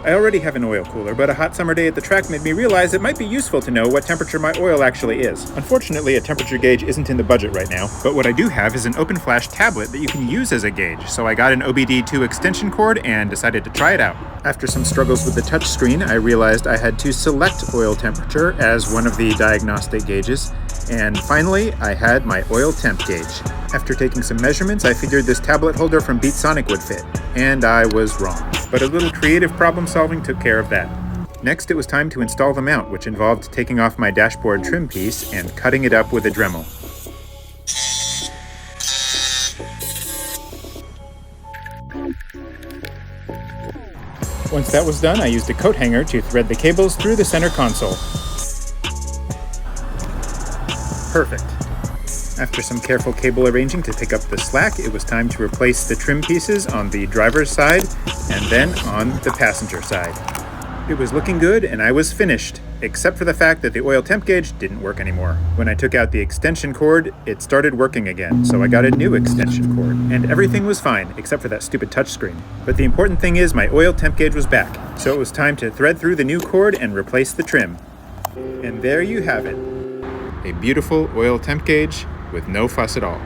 I already have an oil cooler, but a hot summer day at the track made me realize it might be useful to know what temperature my oil actually is. Unfortunately, a temperature gauge isn't in the budget right now, but what I do have is an OpenFlash Tablet that you can use as a gauge, so I got an OBD2 extension cord and decided to try it out. After some struggles with the touchscreen, I realized I had to select oil temperature as one of the diagnostic gauges, and finally, I had my oil temp gauge. After taking some measurements, I figured this tablet holder from BeatSonic would fit, and I was wrong. But a little creative problem solving took care of that. Next, it was time to install the mount, which involved taking off my dashboard trim piece and cutting it up with a Dremel. Once that was done, I used a coat hanger to thread the cables through the center console. Perfect. After some careful cable arranging to pick up the slack, it was time to replace the trim pieces on the driver's side and then on the passenger side. It was looking good and I was finished, except for the fact that the oil temp gauge didn't work anymore. When I took out the extension cord, it started working again, so I got a new extension cord, and everything was fine except for that stupid touchscreen. But the important thing is my oil temp gauge was back, so it was time to thread through the new cord and replace the trim. And there you have it. A beautiful oil temp gauge with no fuss at all.